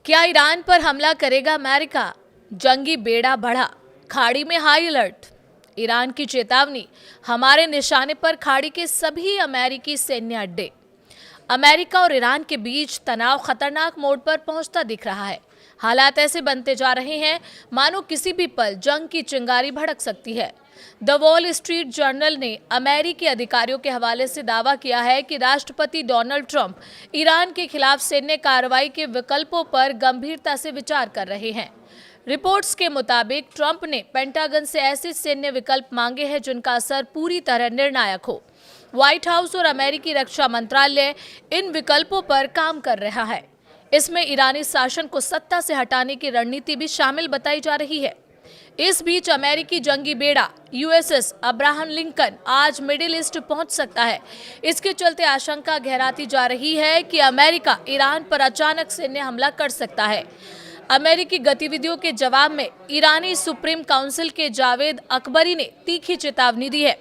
क्या ईरान पर हमला करेगा अमेरिका? जंगी बेड़ा बढ़ा, खाड़ी में हाई अलर्ट। ईरान की चेतावनी, हमारे निशाने पर खाड़ी के सभी अमेरिकी सैन्य अड्डे। अमेरिका और ईरान के बीच तनाव खतरनाक मोड़ पर पहुंचता दिख रहा है। हालात ऐसे बनते जा रहे हैं मानो किसी भी पल जंग की चिंगारी भड़क सकती है। द वॉल स्ट्रीट जर्नल ने अमेरिकी अधिकारियों के हवाले से दावा किया है कि राष्ट्रपति डोनाल्ड ट्रंप ईरान के खिलाफ सैन्य कार्रवाई के विकल्पों पर गंभीरता से विचार कर रहे हैं। रिपोर्ट्स के मुताबिक ट्रंप ने पेंटागन से ऐसे सैन्य विकल्प मांगे हैं जिनका असर पूरी तरह निर्णायक हो। व्हाइट हाउस और अमेरिकी रक्षा मंत्रालय इन विकल्पों पर काम कर रहा है। इसमें ईरानी शासन को सत्ता से हटाने की रणनीति भी शामिल बताई जा रही है। इस बीच अमेरिकी जंगी बेड़ा यूएसएस अब्राहम लिंकन आज मिडिल ईस्ट पहुंच सकता है। इसके चलते आशंका गहराती जा रही है कि अमेरिका ईरान पर अचानक सैन्य हमला कर सकता है। अमेरिकी गतिविधियों के जवाब में ईरानी सुप्रीम काउंसिल के जावेद अकबरी ने तीखी चेतावनी दी है।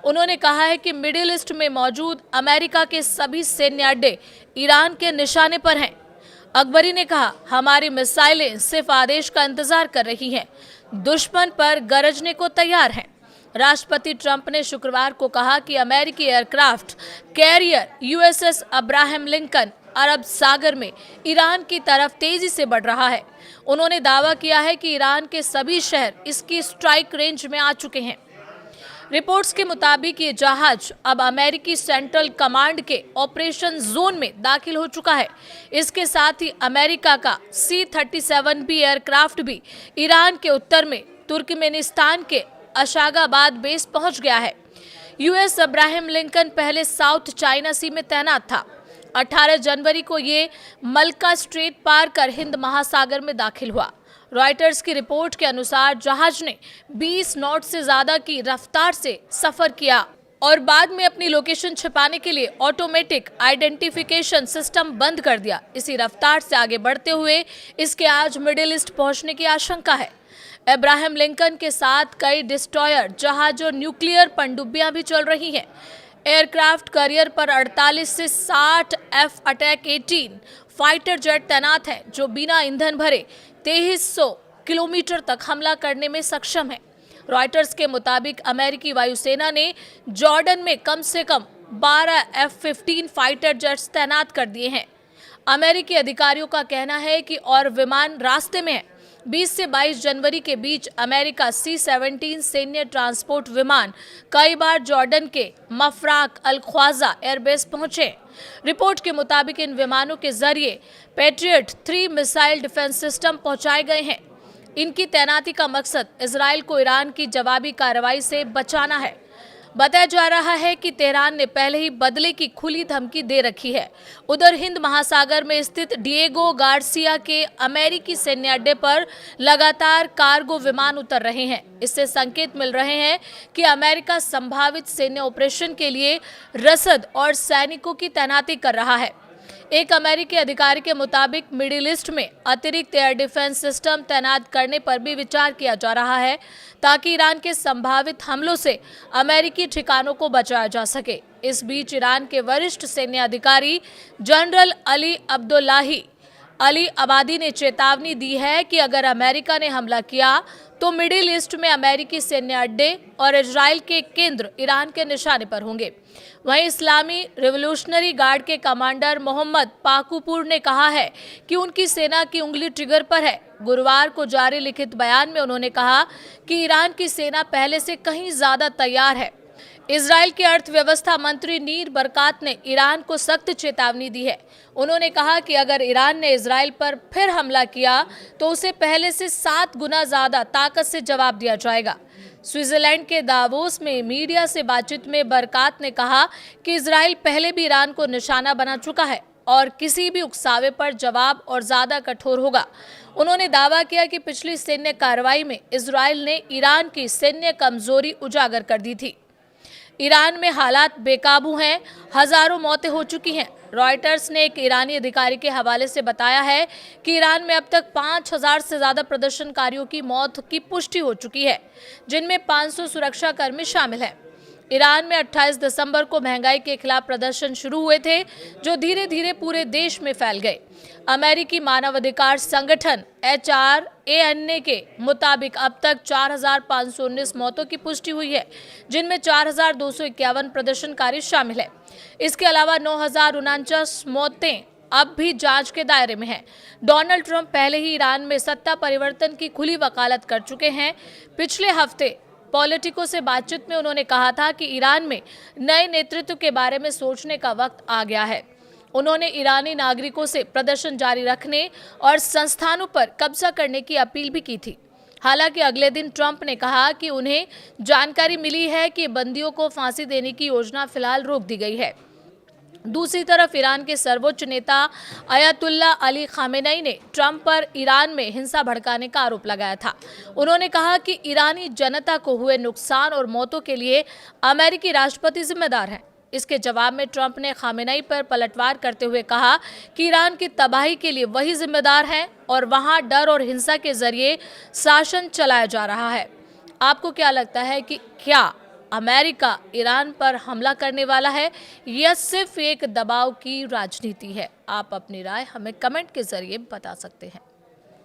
उन्होंने कहा है कि मिडिल ईस्ट में मौजूद अमेरिका के सभी सैन्य अड्डे ईरान के निशाने पर हैं। अकबरी ने कहा, हमारी मिसाइलें सिर्फ आदेश का इंतजार कर रही हैं, दुश्मन पर गरजने को तैयार हैं। राष्ट्रपति ट्रंप ने शुक्रवार को कहा कि अमेरिकी aircraft carrier USS Abraham Lincoln अरब सागर में ईरान की तरफ तेजी से बढ़ रहा है। उन्होंने दावा किया है कि ईरान के सभी शहर इसकी स्ट्राइक रेंज में आ चुके हैं। रिपोर्ट्स के मुताबिक ये जहाज अब अमेरिकी सेंट्रल कमांड के ऑपरेशन जोन में दाखिल हो चुका है। इसके साथ ही अमेरिका का C-37B एयरक्राफ्ट भी ईरान के उत्तर में तुर्कमेनिस्तान के अशागाबाद बेस पहुंच गया है। यूएस अब्राहम लिंकन पहले साउथ चाइना सी में तैनात था। 18 जनवरी को ये मलका स्ट्रेट पार कर हिंद महासागर में दाखिल हुआ। रॉयटर्स की रिपोर्ट के अनुसार जहाज ने 20 नॉट से ज्यादा की रफ्तार से सफर किया और बाद में अपनी लोकेशन छिपाने के लिए ऑटोमेटिक आइडेंटिफिकेशन सिस्टम बंद कर दिया। इसी रफ्तार से आगे बढ़ते हुए इसके आज मिडिल ईस्ट पहुंचने की आशंका है। अब्राहम लिंकन के साथ कई डिस्ट्रॉयर, जहाज और न्यूक्लियर पनडुब्बियां भी चल रही हैं। एयरक्राफ्ट करियर पर 48 से 60 एफ अटैक 18 फाइटर जेट तैनात है जो बिना ईंधन भरे 2300 किलोमीटर तक हमला करने में सक्षम है। रॉयटर्स के मुताबिक अमेरिकी वायुसेना ने जॉर्डन में कम से कम 12 F-15 फाइटर जेट्स तैनात कर दिए हैं। अमेरिकी अधिकारियों का कहना है कि और विमान रास्ते में है। 20 से 22 जनवरी के बीच अमेरिका C-17 सैन्य ट्रांसपोर्ट विमान कई बार जॉर्डन के मफराक अल ख्वाजा एयरबेस पहुंचे। रिपोर्ट के मुताबिक इन विमानों के जरिए पैट्रियट 3 मिसाइल डिफेंस सिस्टम पहुंचाए गए हैं। इनकी तैनाती का मकसद इजराइल को ईरान की जवाबी कार्रवाई से बचाना है। बताया जा रहा है कि तेहरान ने पहले ही बदले की खुली धमकी दे रखी है। उधर हिंद महासागर में स्थित डिएगो गार्सिया के अमेरिकी सैन्य अड्डे पर लगातार कार्गो विमान उतर रहे हैं। इससे संकेत मिल रहे हैं कि अमेरिका संभावित सैन्य ऑपरेशन के लिए रसद और सैनिकों की तैनाती कर रहा है। एक अमेरिकी अधिकारी के मुताबिक मिडिल ईस्ट में अतिरिक्त एयर डिफेंस सिस्टम तैनात करने पर भी विचार किया जा रहा है ताकि ईरान के संभावित हमलों से अमेरिकी ठिकानों को बचाया जा सके। इस बीच ईरान के वरिष्ठ सैन्य अधिकारी जनरल अली अब्दुल्लाही अली अबादी ने चेतावनी दी है कि अगर अमेरिका ने हमला किया तो मिडिल ईस्ट में अमेरिकी सैन्य अड्डे और इजराइल के केंद्र ईरान के निशाने पर होंगे। वहीं इस्लामी रिवोल्यूशनरी गार्ड के कमांडर मोहम्मद पाकूपुर ने कहा है कि उनकी सेना की उंगली ट्रिगर पर है। गुरुवार को जारी लिखित बयान में उन्होंने कहा कि ईरान की सेना पहले से कहीं ज्यादा तैयार है। इजराइल के अर्थव्यवस्था मंत्री नीर बरकात ने ईरान को सख्त चेतावनी दी है। उन्होंने कहा कि अगर ईरान ने इजराइल पर फिर हमला किया तो उसे पहले से 7 गुना ज्यादा ताकत से जवाब दिया जाएगा। स्विट्जरलैंड के दावोस में मीडिया से बातचीत में बरकात ने कहा कि इजराइल पहले भी ईरान को निशाना बना चुका है और किसी भी उकसावे पर जवाब और ज्यादा कठोर होगा। उन्होंने दावा किया कि पिछली सैन्य कार्रवाई में इजराइल ने ईरान की सैन्य कमजोरी उजागर कर दी थी। ईरान में हालात बेकाबू हैं, हजारों मौतें हो चुकी हैं। रॉयटर्स ने एक ईरानी अधिकारी के हवाले से बताया है कि ईरान में अब तक 5000 से ज्यादा प्रदर्शनकारियों की मौत की पुष्टि हो चुकी है, जिनमें 500 सुरक्षाकर्मी शामिल हैं। ईरान में 28 दिसंबर को महंगाई के खिलाफ प्रदर्शन शुरू हुए थे, जो धीरे धीरे पूरे देश में फैल गए। अमेरिकी मानवाधिकार संगठन HRAN के मुताबिक अब तक 4,519 मौतों की पुष्टि हुई है, जिनमें 4,251 प्रदर्शनकारी शामिल है। इसके अलावा 9,049 मौतें अब भी जांच के दायरे में हैं। डोनाल्ड ट्रंप पहले ही ईरान में सत्ता परिवर्तन की खुली वकालत कर चुके हैं। पिछले हफ्ते पॉलिटिको से बातचीत में उन्होंने कहा था कि ईरान में नए नेतृत्व के बारे में सोचने का वक्त आ गया है। उन्होंने ईरानी नागरिकों से प्रदर्शन जारी रखने और संस्थानों पर कब्जा करने की अपील भी की थी। हालांकि अगले दिन ट्रंप ने कहा कि उन्हें जानकारी मिली है कि बंदियों को फांसी देने की योजना फिलहाल रोक दी गई है। दूसरी तरफ ईरान के सर्वोच्च नेता अयतुल्ला अली खामेनेई ने ट्रंप पर ईरान में हिंसा भड़काने का आरोप लगाया था। उन्होंने कहा कि ईरानी जनता को हुए नुकसान और मौतों के लिए अमेरिकी राष्ट्रपति जिम्मेदार हैं। इसके जवाब में ट्रंप ने खामेनेई पर पलटवार करते हुए कहा कि ईरान की तबाही के लिए वही जिम्मेदार हैं और वहां डर और हिंसा के जरिए शासन चलाया जा रहा है। आपको क्या लगता है कि क्या अमेरिका ईरान पर हमला करने वाला है या सिर्फ एक दबाव की राजनीति है? आप अपनी राय हमें कमेंट के जरिए बता सकते हैं।